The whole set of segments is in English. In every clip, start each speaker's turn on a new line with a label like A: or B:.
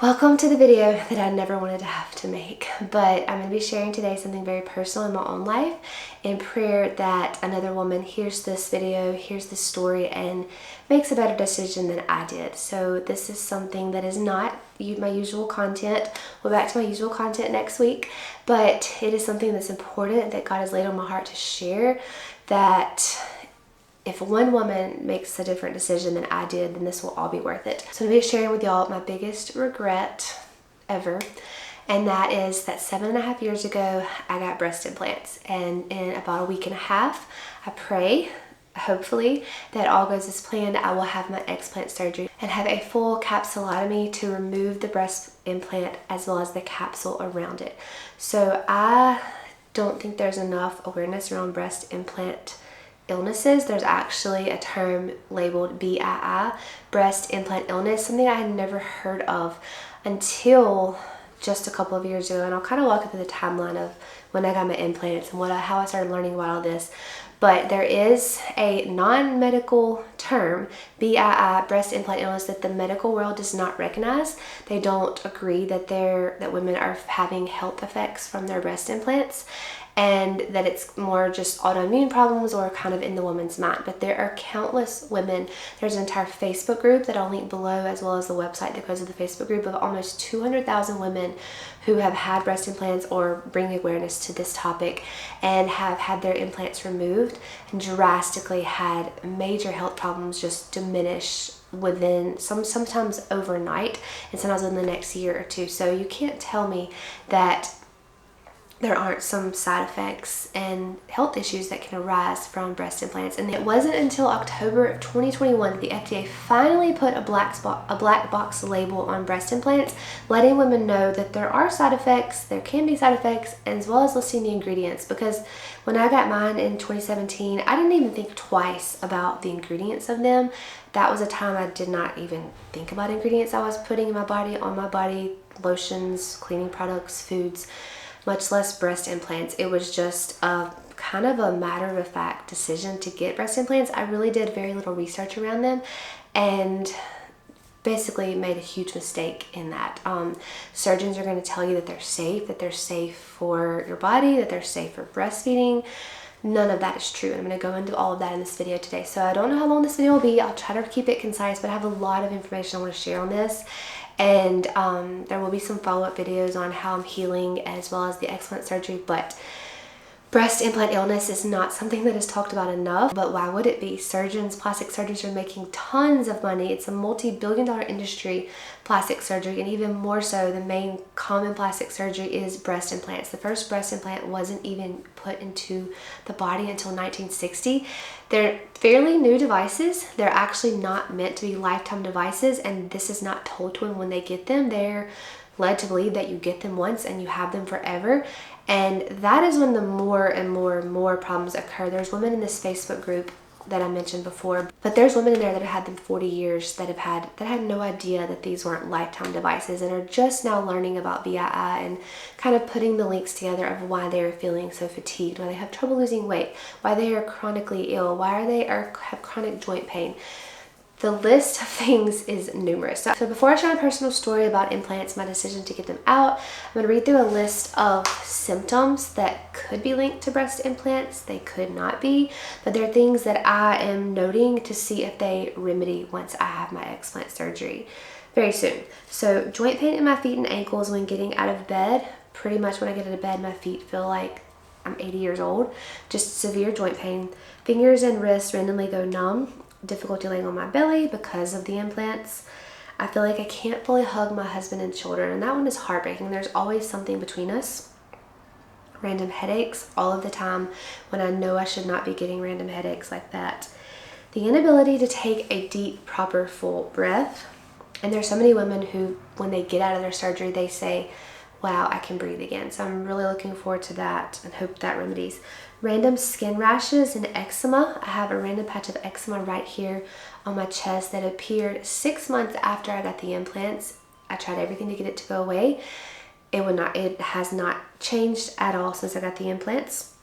A: Welcome to the video that I never wanted to have to make, but I'm going to be sharing today something very personal in my own life in prayer that another woman hears this video, hears this story, and makes a better decision than I did. So this is something that is not my usual content. We'll back to my usual content next week, but it is something that's important that God has laid on my heart to share, that if one woman makes a different decision than I did, then this will all be worth it. So I'm going to be sharing with y'all my biggest regret ever. And that is that 7.5 years ago, I got breast implants. And in about a week and a half, I pray, hopefully, that all goes as planned. I will have my explant surgery and have a full capsulotomy to remove the breast implant as well as the capsule around it. So I don't think there's enough awareness around breast implant illnesses. There's actually a term labeled BII, breast implant illness, something I had never heard of until just a couple of years ago. And I'll kind of walk through the timeline of when I got my implants and how I started learning about all this. But there is a non-medical term, BII, breast implant illness, that the medical world does not recognize. They don't agree that women are having health effects from their breast implants, and that it's more just autoimmune problems or kind of in the woman's mind. But there are countless women. There's an entire Facebook group that I'll link below, as well as the website that goes with the Facebook group, of almost 200,000 women who have had breast implants or bring awareness to this topic and have had their implants removed and drastically had major health problems just diminish within sometimes overnight and sometimes within the next year or two. So you can't tell me that there aren't some side effects and health issues that can arise from breast implants. And it wasn't until October of 2021 that the FDA finally put a black box label on breast implants, letting women know that there are side effects, there can be side effects, as well as listing the ingredients. Because when I got mine in 2017, I didn't even think twice about the ingredients of them. That was a time I did not even think about ingredients I was putting in my body, on my body, lotions, cleaning products, foods, much less breast implants. It was just a kind of a matter of fact decision to get breast implants. I really did very little research around them and basically made a huge mistake in that. Surgeons are going to tell you that they're safe for your body, that they're safe for breastfeeding. None of that is true, and I'm going to go into all of that in this video today. So I don't know how long this video will be. I'll try to keep it concise, but I have a lot of information I want to share on this. And there will be some follow-up videos on how I'm healing, as well as the explant surgery. But breast implant illness is not something that is talked about enough. But why would it be? Plastic surgeons are making tons of money. It's a multi-billion-dollar industry, plastic surgery, and even more so, the main common plastic surgery is breast implants. The first breast implant wasn't even put into the body until 1960. They're fairly new devices. They're actually not meant to be lifetime devices, and this is not told to them when they get them. They're led to believe that you get them once and you have them forever. And that is when the more and more problems occur. There's women in this Facebook group that I mentioned before, but there's women in there that have had them 40 years that had no idea that these weren't lifetime devices and are just now learning about BII and kind of putting the links together of why they are feeling so fatigued, why they have trouble losing weight, why they are chronically ill, why have chronic joint pain. The list of things is numerous. So before I share my personal story about implants, my decision to get them out, I'm going to read through a list of symptoms that could be linked to breast implants. They could not be, but they're things that I am noting to see if they remedy once I have my explant surgery very soon. So joint pain in my feet and ankles when getting out of bed. Pretty much when I get out of bed, my feet feel like I'm 80 years old. Just severe joint pain. Fingers and wrists randomly go numb. Difficulty laying on my belly because of the implants. I feel like I can't fully hug my husband and children, and that one is heartbreaking. There's always something between us. Random headaches all of the time when I know I should not be getting random headaches like that. The inability to take a deep, proper, full breath. And there's so many women who, when they get out of their surgery, they say, wow, I can breathe again. So I'm really looking forward to that and hope that remedies. Random skin rashes and eczema. I have a random patch of eczema right here on my chest that appeared 6 months after I got the implants. I tried everything to get it to go away. It has not changed at all since I got the implants.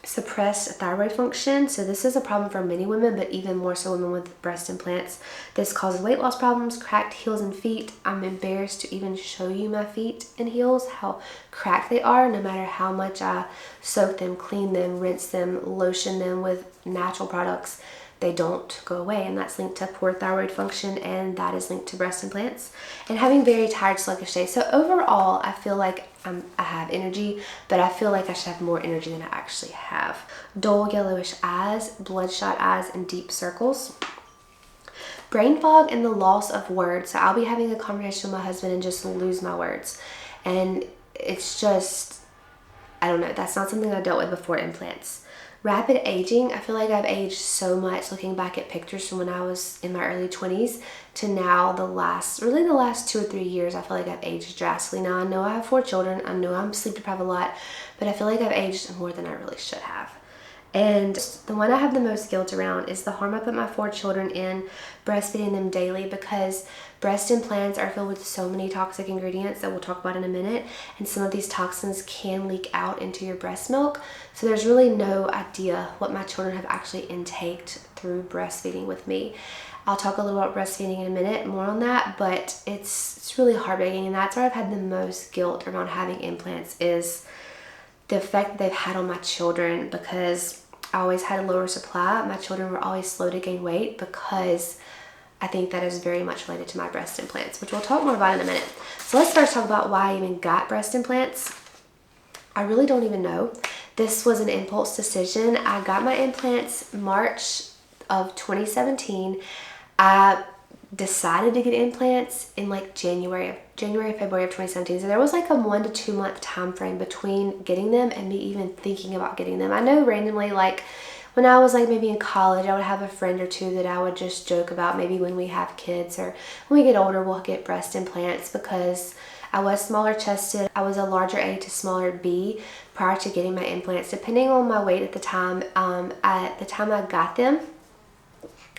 A: suppressed thyroid function. So this is a problem for many women, but even more so women with breast implants. This causes weight loss problems, cracked heels and feet. I'm embarrassed to even show you my feet in heels, how cracked they are, no matter how much I soak them, clean them, rinse them, lotion them with natural products. They don't go away, and that's linked to poor thyroid function, and that is linked to breast implants and having very tired, sluggish days. So overall, I feel like I have energy, but I feel like I should have more energy than I actually have. Dull yellowish eyes, bloodshot eyes, and deep circles. Brain fog and the loss of words. So I'll be having a conversation with my husband and just lose my words. And it's just, I don't know, that's not something I dealt with before implants. Rapid aging. I feel like I've aged so much looking back at pictures from when I was in my early 20s to now the last 2 or 3 years. I feel like I've aged drastically. Now I know I have 4 children. I know I'm sleep deprived a lot, but I feel like I've aged more than I really should have. And the one I have the most guilt around is the harm I put my 4 children in breastfeeding them daily, because breast implants are filled with so many toxic ingredients that we'll talk about in a minute, and some of these toxins can leak out into your breast milk. So there's really no idea what my children have actually intaked through breastfeeding with me. I'll talk a little about breastfeeding in a minute, more on that, but it's really heartbreaking, and that's where I've had the most guilt around having implants, is the effect that they've had on my children, because I always had a lower supply. My children were always slow to gain weight, because I think that is very much related to my breast implants, which we'll talk more about in a minute. So let's first talk about why I even got breast implants. I really don't even know. This was an impulse decision. I got my implants March of 2017. I decided to get implants in like January, February of 2017. So there was like a 1 to 2 month time frame between getting them and me even thinking about getting them. I know randomly, like when I was like maybe in college, I would have a friend or two that I would just joke about, maybe when we have kids or when we get older, we'll get breast implants, because I was smaller chested. I was a larger A to smaller B prior to getting my implants, depending on my weight at the time. At the time I got them,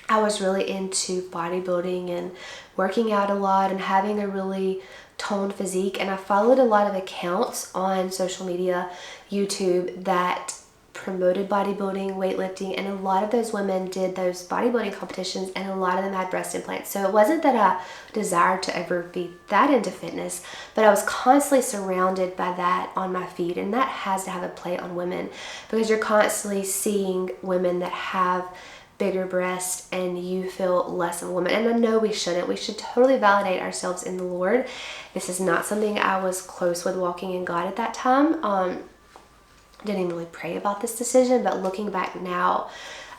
A: I was really into bodybuilding and working out a lot and having a really toned physique, and I followed a lot of accounts on social media, YouTube, that promoted bodybuilding, weightlifting, and a lot of those women did those bodybuilding competitions, and a lot of them had breast implants. So it wasn't that I desired to ever be that into fitness, but I was constantly surrounded by that on my feed, and that has to have a play on women, because you're constantly seeing women that have bigger breasts and you feel less of a woman. And I know we shouldn't. We should totally validate ourselves in the Lord. This is not something I was close with walking in God at that time. Didn't even really pray about this decision, but looking back now,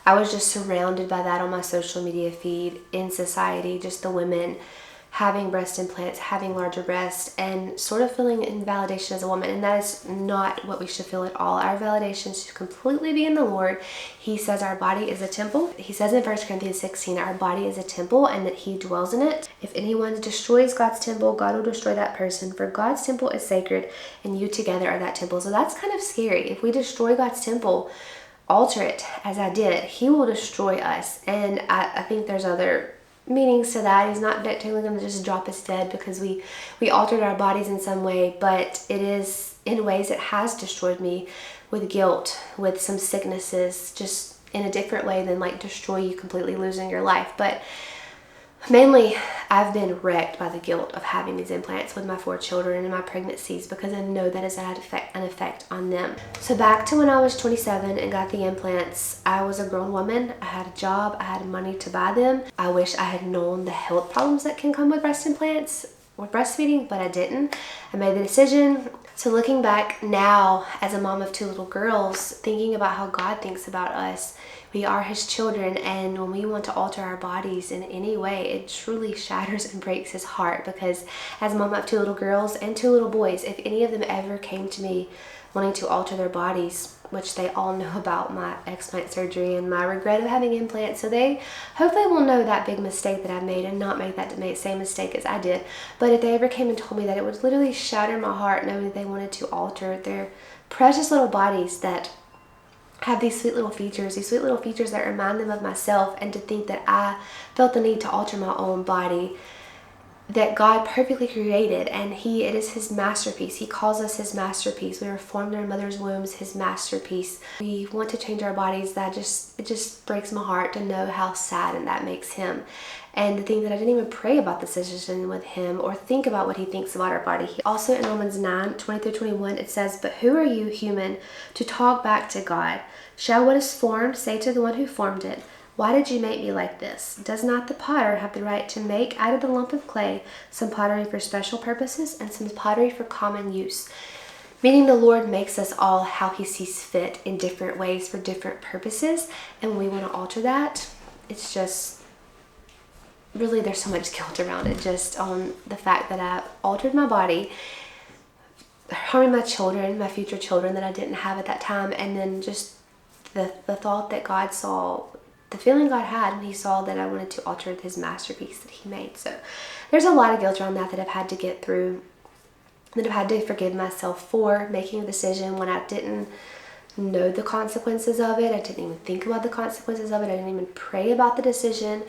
A: I was just surrounded by that on my social media feed, in society, just the women having breast implants, having larger breasts, and sort of feeling invalidation as a woman. And that is not what we should feel at all. Our validation should completely be in the Lord. He says our body is a temple. He says in 1 Corinthians 16, our body is a temple and that he dwells in it. If anyone destroys God's temple, God will destroy that person, for God's temple is sacred and you together are that temple. So that's kind of scary. If we destroy God's temple, alter it as I did, he will destroy us. And I think there's other meanings to that. He's not technically going to just drop us dead because we altered our bodies in some way, but it is in ways it has destroyed me, with guilt, with some sicknesses, just in a different way than like destroy you completely losing your life. But mainly I've been wrecked by the guilt of having these implants with my 4 children and my pregnancies, because I know that has had an effect on them. So back to when I was 27 and got the implants, I was a grown woman. I had a job. I had money to buy them. I wish I had known the health problems that can come with breast implants with breastfeeding, but I didn't. I made the decision. So looking back now as a mom of 2 little girls, thinking about how God thinks about us, we are his children, and when we want to alter our bodies in any way, it truly shatters and breaks his heart, because as a mom of 2 little girls and 2 little boys, if any of them ever came to me wanting to alter their bodies, which they all know about my explant surgery and my regret of having implants, so they hopefully will know that big mistake that I made and not make that same mistake as I did. But if they ever came and told me that, it would literally shatter my heart knowing that they wanted to alter their precious little bodies that have these sweet little features that remind them of myself, and to think that I felt the need to alter my own body, that God perfectly created, and it is his masterpiece. He calls us his masterpiece. We were formed in our mother's wombs, his masterpiece. We want to change our bodies. It just breaks my heart to know how sad and that makes him. And the thing that I didn't even pray about this decision with him or think about what he thinks about our body. Also in Romans 9:20-21, it says, "But who are you, human, to talk back to God? Shall what is formed say to the one who formed it, why did you make me like this? Does not the potter have the right to make out of the lump of clay some pottery for special purposes and some pottery for common use?" Meaning the Lord makes us all how he sees fit in different ways for different purposes. And when we want to alter that, it's just, really there's so much guilt around it. Just on the fact that I altered my body, harming my children, my future children that I didn't have at that time. And then just the thought that God saw, the feeling God had when he saw that I wanted to alter his masterpiece that he made. So there's a lot of guilt around that I've had to get through, that I've had to forgive myself for making a decision when I didn't know the consequences of it. I didn't even think about the consequences of it. I didn't even pray about the decision.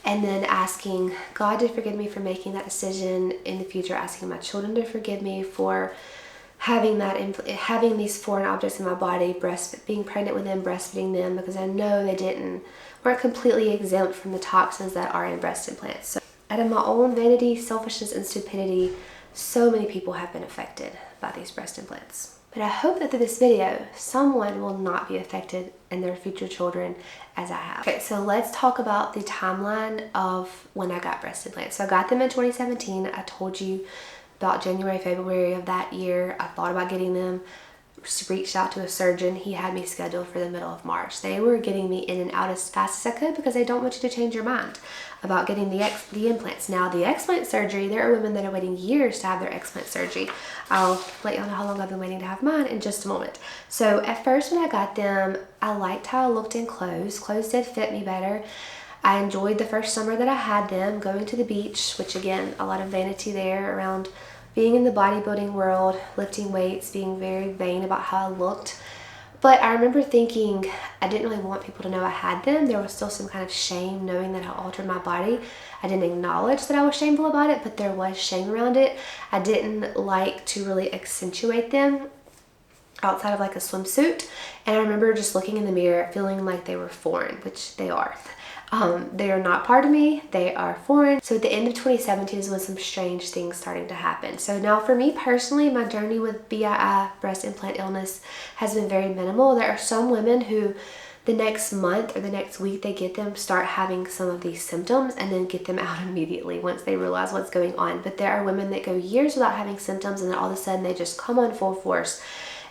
A: And then asking God to forgive me for making that decision in the future, asking my children to forgive me for having these foreign objects in my body, being pregnant with them, breastfeeding them, because I know they weren't completely exempt from the toxins that are in breast implants. So out of my own vanity, selfishness, and stupidity, so many people have been affected by these breast implants. But I hope that through this video, someone will not be affected and their future children as I have. Okay, so let's talk about the timeline of when I got breast implants. So I got them in 2017. I told you about January, February of that year. I thought about getting them, reached out to a surgeon. He had me scheduled for the middle of March. They were getting me in and out as fast as I could because they don't want you to change your mind about getting the implants. Now, the explant surgery, there are women that are waiting years to have their explant surgery. I'll let y'all know how long I've been waiting to have mine in just a moment. So at first when I got them, I liked how I looked in clothes. Clothes did fit me better. I enjoyed the first summer that I had them, going to the beach, which again, a lot of vanity there around being in the bodybuilding world, lifting weights, being very vain about how I looked. But I remember thinking I didn't really want people to know I had them. There was still some kind of shame knowing that I altered my body. I didn't acknowledge that I was shameful about it, but there was shame around it. I didn't like to really accentuate them outside of like a swimsuit. And I remember just looking in the mirror feeling like they were foreign, which they are. They are not part of me, they are foreign. So at the end of 2017 is when some strange things starting to happen. So now for me personally, my journey with BII, breast implant illness, has been very minimal. There are some women who the next month or the next week they get them, start having some of these symptoms and then get them out immediately once they realize what's going on. But there are women that go years without having symptoms and then all of a sudden they just come on full force.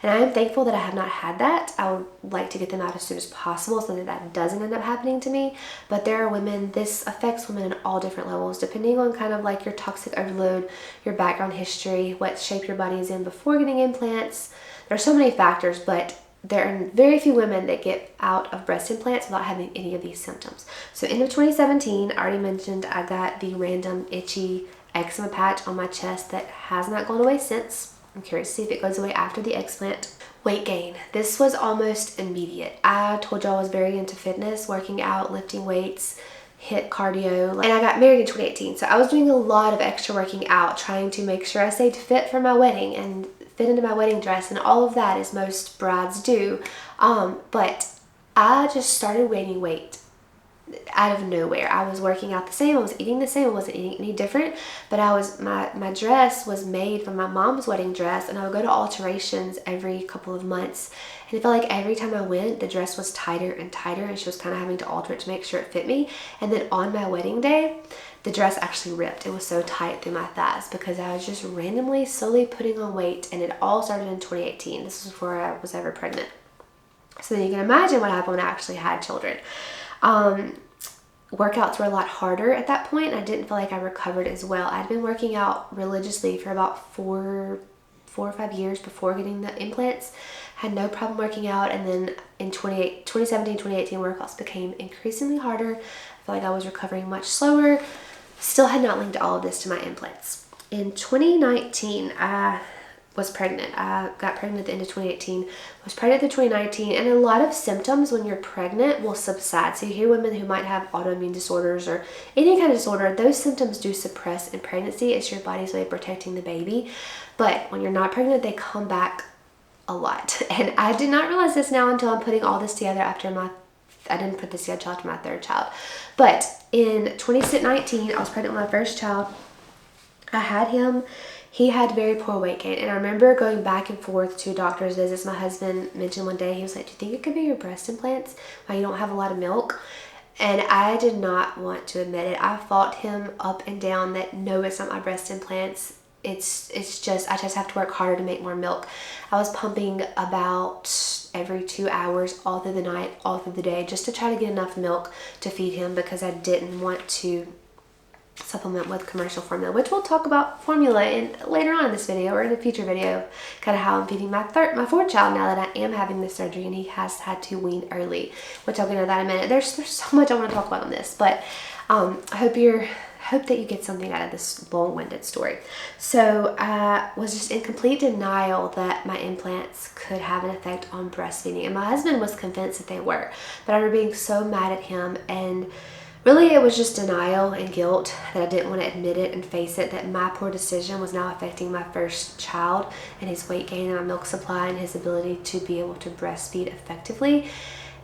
A: And I am thankful that I have not had that. I would like to get them out as soon as possible so that that doesn't end up happening to me. But there are women, this affects women in all different levels, depending on kind of like your toxic overload, your background history, what shape your body is in before getting implants. There are so many factors, but there are very few women that get out of breast implants without having any of these symptoms. So end of 2017, I already mentioned I got the random itchy eczema patch on my chest that has not gone away since. I'm curious to see if it goes away after the explant. Weight gain. This was almost immediate. I told y'all I was very into fitness, working out, lifting weights, hit cardio, and I got married in 2018. So I was doing a lot of extra working out, trying to make sure I stayed fit for my wedding and fit into my wedding dress and all of that, as most brides do. But I just started gaining weight out of nowhere. I was working out the same, I was eating the same, I wasn't eating any different, but my dress was made from my mom's wedding dress, and I would go to alterations every couple of months, and it felt like every time I went, the dress was tighter and tighter, and she was kind of having to alter it to make sure it fit me. And then on my wedding day, the dress actually ripped. It was so tight through my thighs because I was just randomly slowly putting on weight, and it all started in 2018. This was before I was ever pregnant. So then you can imagine what happened when I actually had children. Workouts were a lot harder at that point. I didn't feel like I recovered as well. I'd been working out religiously for about four or 5 years before getting the implants. Had no problem working out, and then in 2017, 2018 workouts became increasingly harder. I felt like I was recovering much slower. Still had not linked all of this to my implants. In 2019, I was pregnant. I got pregnant at the end of 2018, was pregnant through 2019, and a lot of symptoms when you're pregnant will subside. So you hear women who might have autoimmune disorders or any kind of disorder, those symptoms do suppress in pregnancy. It's your body's way of protecting the baby. But when you're not pregnant, they come back a lot. And I did not realize this now until I'm putting all this together I didn't put this together until after my third child. But in 2019, I was pregnant with my first child. I had him. He had very poor weight gain, and I remember going back and forth to doctor's visits. My husband mentioned one day, he was like, do you think it could be your breast implants? Why you don't have a lot of milk? And I did not want to admit it. I fought him up and down that no, it's not my breast implants. It's just, I just have to work harder to make more milk. I was pumping about every 2 hours all through the night, all through the day, just to try to get enough milk to feed him, because I didn't want to supplement with commercial formula, which we'll talk about formula in later on in this video or in a future video, kind of how I'm feeding my fourth child now that I am having this surgery, and he has had to wean early, which I'll get into that in a minute. There's so much I want to talk about on this, but I hope that you get something out of this long-winded story. So I was just in complete denial that my implants could have an effect on breastfeeding, and my husband was convinced that they were, but I remember being so mad at him, and really it was just denial and guilt that I didn't want to admit it and face it, that my poor decision was now affecting my first child and his weight gain and my milk supply and his ability to be able to breastfeed effectively.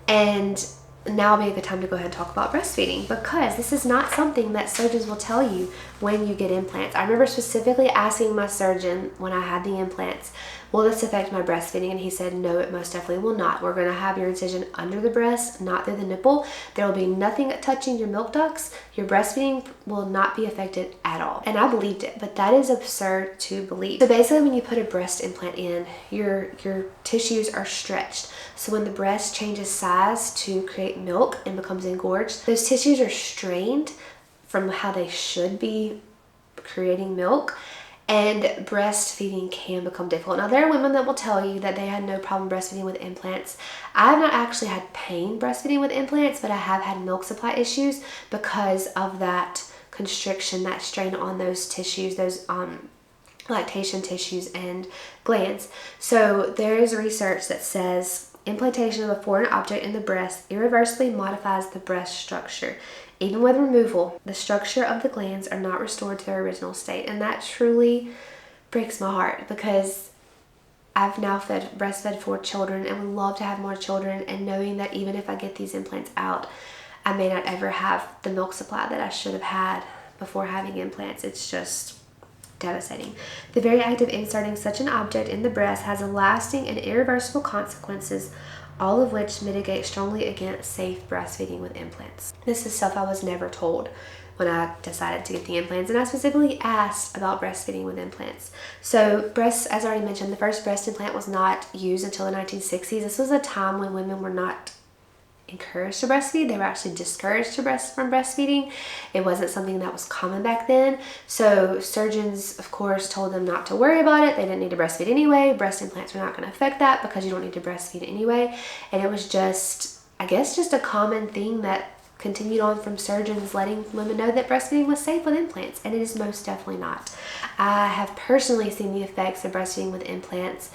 A: And now would be a good time to go ahead and talk about breastfeeding, because this is not something that surgeons will tell you when you get implants. I remember specifically asking my surgeon when I had the implants, will this affect my breastfeeding? And he said, no, it most definitely will not. We're going to have your incision under the breast, not through the nipple. There will be nothing touching your milk ducts. Your breastfeeding will not be affected at all. And I believed it, but that is absurd to believe. So basically, when you put a breast implant in, your tissues are stretched. So when the breast changes size to create milk and becomes engorged, those tissues are strained from how they should be creating milk, and breastfeeding can become difficult. Now, there are women that will tell you that they had no problem breastfeeding with implants. I have not actually had pain breastfeeding with implants, but I have had milk supply issues because of that constriction, that strain on those tissues, those lactation tissues and glands. So there is research that says implantation of a foreign object in the breast irreversibly modifies the breast structure. Even with removal, the structure of the glands are not restored to their original state. And that truly breaks my heart, because I've now breastfed 4 children and would love to have more children. And knowing that even if I get these implants out, I may not ever have the milk supply that I should have had before having implants. It's just devastating. The very act of inserting such an object in the breast has a lasting and irreversible consequences, all of which mitigate strongly against safe breastfeeding with implants. This is stuff I was never told when I decided to get the implants, and I specifically asked about breastfeeding with implants. So as I already mentioned, the first breast implant was not used until the 1960s. This was a time when women were not encouraged to breastfeed. They were actually discouraged from breastfeeding. It wasn't something that was common back then. So surgeons, of course, told them not to worry about it. They didn't need to breastfeed anyway. Breast implants were not going to affect that because you don't need to breastfeed anyway. And it was just, I guess, just a common thing that continued on from surgeons letting women know that breastfeeding was safe with implants, and it is most definitely not. I have personally seen the effects of breastfeeding with implants,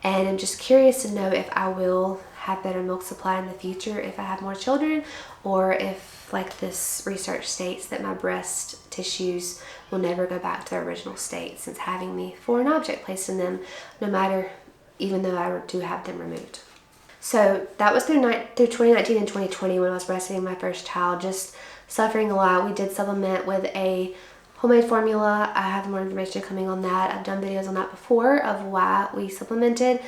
A: and I'm just curious to know if I will have better milk supply in the future if I have more children, or if, like this research states, that my breast tissues will never go back to their original state since having the foreign object placed in them, even though I do have them removed. So that was through 2019 and 2020 when I was breastfeeding my first child, just suffering a lot. We did supplement with a homemade formula. I have more information coming on that. I've done videos on that before of why we supplemented,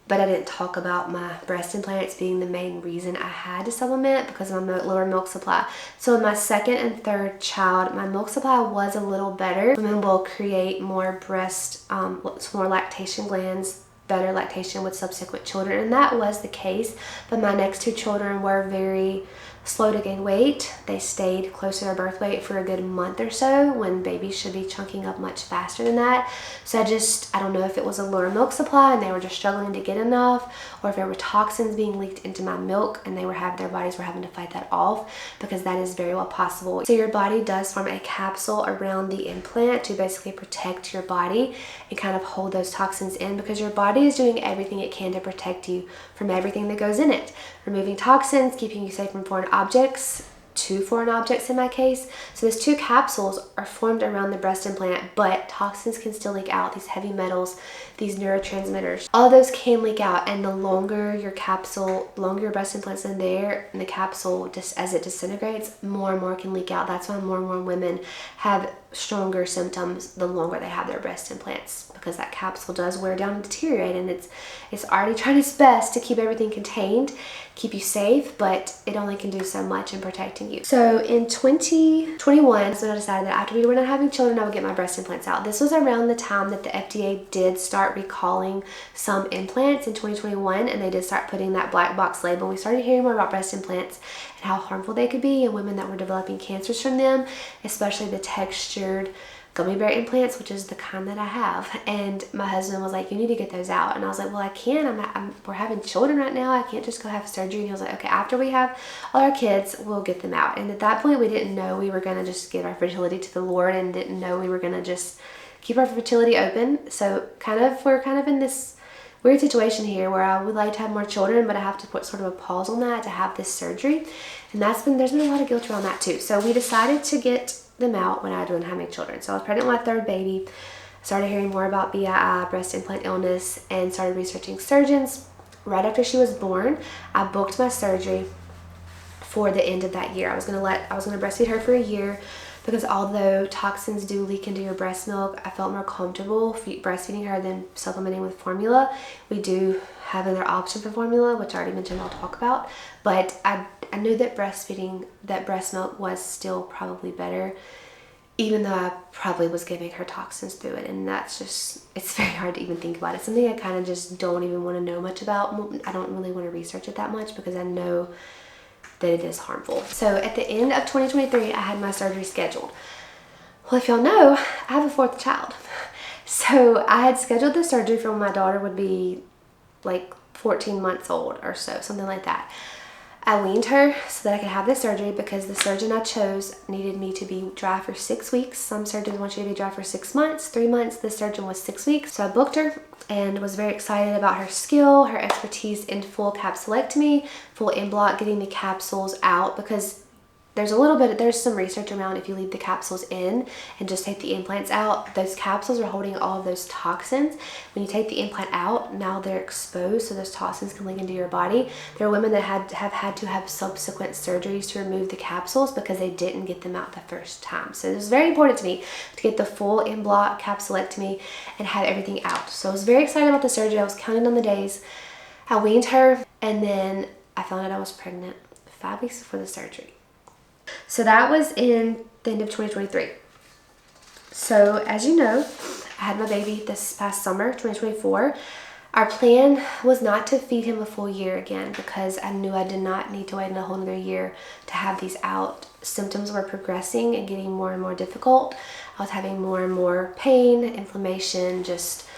A: but I didn't talk about my breast implants being the main reason I had to supplement because of my lower milk supply. So in my second and third child, my milk supply was a little better. Women will create more more lactation glands, better lactation with subsequent children, and that was the case. But my next 2 children were very slow to gain weight. They stayed close to their birth weight for a good month or so, when babies should be chunking up much faster than that. So I don't know if it was a lower milk supply and they were just struggling to get enough, or if there were toxins being leaked into my milk and their bodies were having to fight that off, because that is very well possible. So your body does form a capsule around the implant to basically protect your body and kind of hold those toxins in, because your body is doing everything it can to protect you from everything that goes in it. Removing toxins, keeping you safe from foreign objects, 2 foreign objects in my case. So those 2 capsules are formed around the breast implant, but toxins can still leak out. These heavy metals, these neurotransmitters, all of those can leak out, and the longer your breast implant's in there and the capsule, just as it disintegrates, more and more can leak out. That's why more and more women have stronger symptoms the longer they have their breast implants, because that capsule does wear down and deteriorate, and it's already trying its best to keep everything contained, keep you safe, but it only can do so much in protecting you. So in 2021, so I decided that after we were not having children, I would get my breast implants out. This was around the time that the FDA did start recalling some implants in 2021, and they did start putting that black box label. We started hearing more about breast implants and how harmful they could be, and women that were developing cancers from them, especially the textured gummy bear implants, which is the kind that I have. And my husband was like, you need to get those out. And I was like, well, I can. We're having children right now. I can't just go have surgery. And he was like, okay, after we have all our kids, we'll get them out. And at that point, we didn't know we were going to just give our fertility to the Lord, and didn't know we were going to just keep our fertility open. So we're kind of in this weird situation here where I would like to have more children, but I have to put sort of a pause on that to have this surgery. And there's been a lot of guilt around that too. So we decided to get them out when I didn't have any children. So I was pregnant with my 3rd baby, started hearing more about BII, breast implant illness, and started researching surgeons. Right after she was born, I booked my surgery for the end of that year. I was gonna breastfeed her for a year, because although toxins do leak into your breast milk, I felt more comfortable breastfeeding her than supplementing with formula. We do have another option for formula, which I already mentioned I'll talk about, but I knew that breast milk was still probably better, even though I probably was giving her toxins through it. And it's very hard to even think about. It's something I kind of just don't even want to know much about. I don't really want to research it that much, because I know that it is harmful. So at the end of 2023, I had my surgery scheduled. Well, if y'all know, I have a 4th child. So I had scheduled the surgery for when my daughter would be like 14 months old or so, something like that. I weaned her so that I could have this surgery, because the surgeon I chose needed me to be dry for 6 weeks. Some surgeons want you to be dry for 6 months, 3 months. This surgeon was 6 weeks. So I booked her and was very excited about her skill, her expertise in full capsulectomy, full in-block, getting the capsules out, because there's some research around if you leave the capsules in and just take the implants out, those capsules are holding all of those toxins. When you take the implant out, now they're exposed, so those toxins can leak into your body. There are women that have had to have subsequent surgeries to remove the capsules because they didn't get them out the first time. So it was very important to me to get the full in-block capsulectomy and have everything out. So I was very excited about the surgery. I was counting on the days. I weaned her, and then I found out I was pregnant 5 weeks before the surgery. So that was in the end of 2023. So as you know, I had my baby this past summer, 2024. Our plan was not to feed him a full year again, because I knew I did not need to wait a whole other year to have these out. Symptoms were progressing and getting more and more difficult. I was having more and more pain, inflammation, just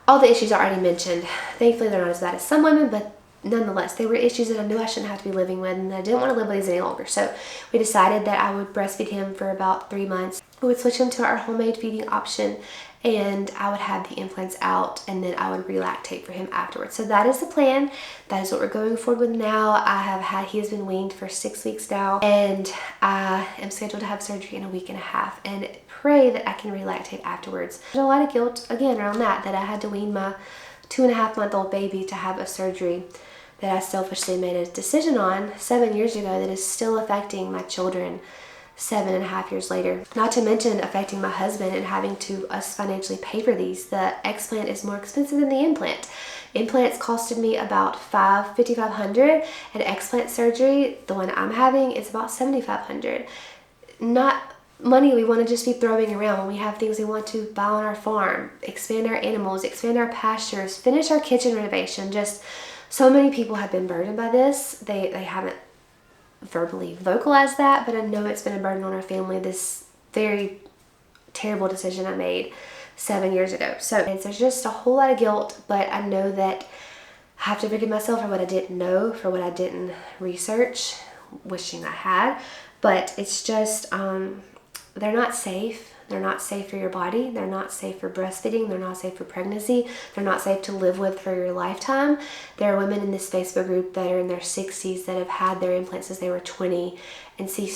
A: all the issues I already mentioned. Thankfully, they're not as bad as some women, but nonetheless, they were issues that I knew I shouldn't have to be living with, and I didn't want to live with these any longer. So we decided that I would breastfeed him for about 3 months. We would switch him to our homemade feeding option, and I would have the implants out, and then I would relactate for him afterwards. So that is the plan. That is what we're going forward with now. He has been weaned for 6 weeks now, and I am scheduled to have surgery in a week and a half, and pray that I can relactate afterwards. There's a lot of guilt again around that I had to wean my 2.5-month-old baby to have a surgery that I selfishly made a decision on 7 years ago that is still affecting my children 7.5 years later. Not to mention affecting my husband and having to us financially pay for these. The explant is more expensive than the implant. Implants costed me about $5,500, and explant surgery, the one I'm having, is about $7,500. Not money we want to just be throwing around when we have things we want to buy on our farm, expand our animals, expand our pastures, finish our kitchen renovation. Just so many people have been burdened by this. They haven't verbally vocalize that, but I know it's been a burden on our family, this very terrible decision I made 7 years ago. So there's just a whole lot of guilt, but I know that I have to forgive myself for what I didn't know, for what I didn't research, wishing I had. But it's just, they're not safe. They're not safe for your body. They're not safe for breastfeeding. They're not safe for pregnancy. They're not safe to live with for your lifetime. There are women in this Facebook group that are in their 60s that have had their implants since they were 20 and see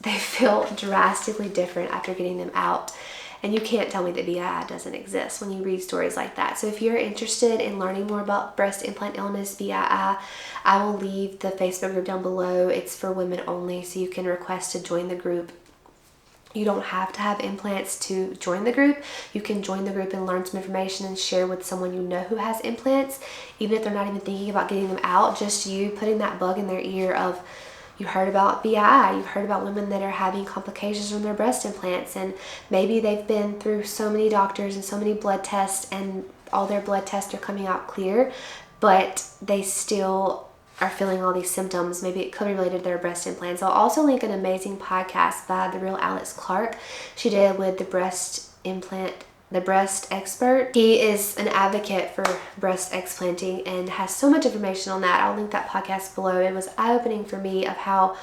A: they feel drastically different after getting them out. And you can't tell me that VII doesn't exist when you read stories like that. So if you're interested in learning more about breast implant illness, VII, I will leave the Facebook group down below. It's for women only, so you can request to join the group. You don't have to have implants to join the group. You can join the group and learn some information and share with someone you know who has implants, even if they're not even thinking about getting them out. Just you putting that bug in their ear of, you heard about VII, you've heard about women that are having complications from their breast implants, and maybe they've been through so many doctors and so many blood tests and all their blood tests are coming out clear, but they still are feeling all these symptoms. Maybe it could be related to their breast implants. I'll also link an amazing podcast by the real Alex Clark. She did with the breast expert. He is an advocate for breast explanting and has so much information on that. I'll link that podcast below. It was eye-opening for me of how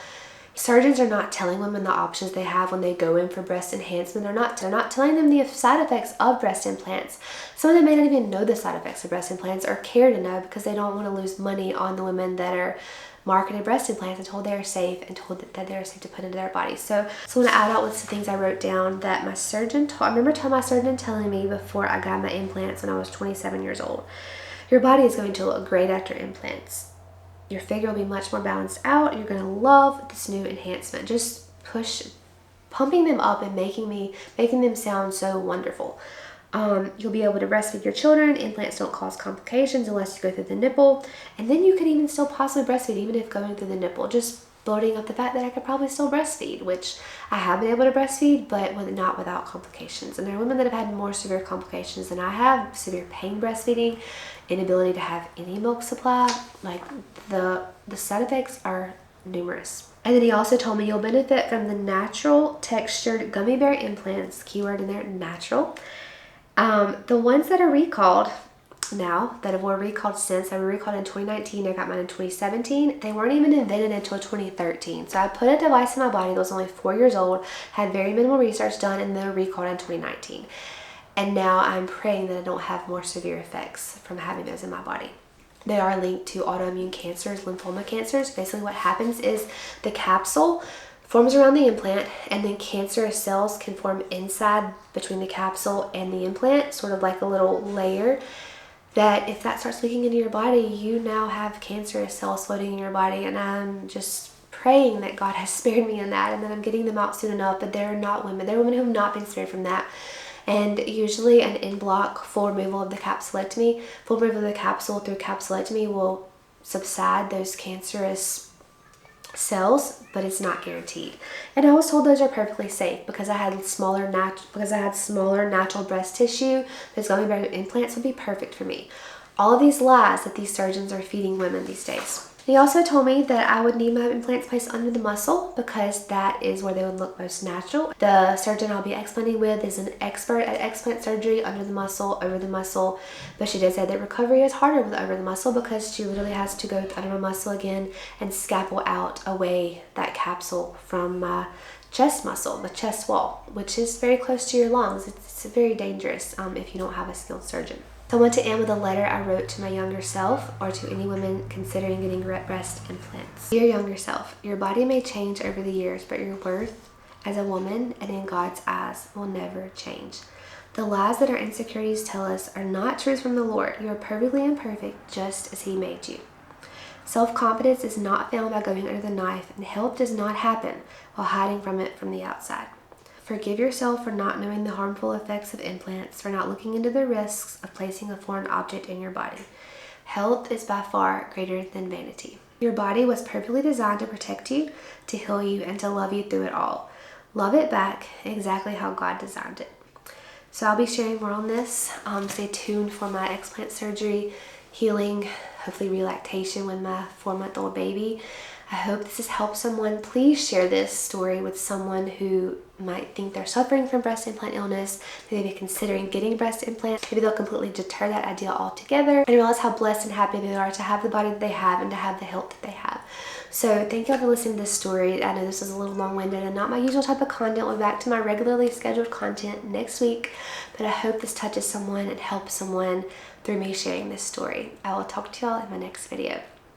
A: surgeons are not telling women the options they have when they go in for breast enhancement. They're not telling them the side effects of breast implants. Some of them may not even know the side effects of breast implants or care to know because they don't want to lose money on the women that are marketed breast implants and told they are safe and told that they are safe to put into their bodies. So I want to add out with some things I wrote down that my surgeon told. I remember telling my surgeon telling me before I got my implants when I was 27 years old, your body is going to look great after implants. Your figure will be much more balanced out. You're going to love this new enhancement. Just pumping them up and making them sound so wonderful. You'll be able to breastfeed your children. Implants don't cause complications unless you go through the nipple. And then you could even still possibly breastfeed even if going through the nipple. Just building up the fact that I could probably still breastfeed, which I have been able to breastfeed, but not without complications. And there are women that have had more severe complications than I have. Severe pain breastfeeding, inability to have any milk supply. Like the side effects are numerous. And then he also told me you'll benefit from the natural textured gummy bear implants, keyword in there, natural. The ones that are recalled now, that were recalled since, I were recalled in 2019, I got mine in 2017, they weren't even invented until 2013. So I put a device in my body that was only 4 years old, had very minimal research done, and they were recalled in 2019. And now I'm praying that I don't have more severe effects from having those in my body. They are linked to autoimmune cancers, lymphoma cancers. Basically what happens is the capsule forms around the implant, and then cancerous cells can form inside between the capsule and the implant, sort of like a little layer, that if that starts leaking into your body, you now have cancerous cells floating in your body. And I'm just praying that God has spared me in that and that I'm getting them out soon enough. But they're not women. They're women who have not been spared from that. And usually an in-block full removal of the capsulectomy, full removal of the capsule through capsulectomy will subside those cancerous cells, but it's not guaranteed. And I was told those are perfectly safe because I had smaller natural breast tissue. Those gummy bear implants would be perfect for me. All of these lies that these surgeons are feeding women these days. He also told me that I would need my implants placed under the muscle because that is where they would look most natural. The surgeon I'll be explanting with is an expert at explant surgery under the muscle, over the muscle, but she did say that recovery is harder with over the muscle because she literally has to go under my muscle again and scalpel out away that capsule from my chest muscle, the chest wall, which is very close to your lungs. It's very dangerous if you don't have a skilled surgeon. So I want to end with a letter I wrote to my younger self, or to any women considering getting breast implants. Dear younger self, your body may change over the years, but your worth as a woman and in God's eyes will never change. The lies that our insecurities tell us are not truths from the Lord. You are perfectly imperfect just as He made you. Self-confidence is not found by going under the knife, and help does not happen while hiding from it from the outside. Forgive yourself for not knowing the harmful effects of implants, for not looking into the risks of placing a foreign object in your body. Health is by far greater than vanity. Your body was perfectly designed to protect you, to heal you, and to love you through it all. Love it back exactly how God designed it. So I'll be sharing more on this. Stay tuned for my explant surgery, healing, hopefully relactation with my 4-month-old baby. I I hope this has helped someone. Please share this story with someone who might think they're suffering from breast implant illness, maybe considering getting breast implants. Maybe they'll completely deter that idea altogether and realize how blessed and happy they are to have the body that they have and to have the health that they have. So thank y'all for listening to this story. I know this is a little long-winded and not my usual type of content. We'll be back to my regularly scheduled content next week, but I hope this touches someone and helps someone through me sharing this story. I will talk to y'all in my next video.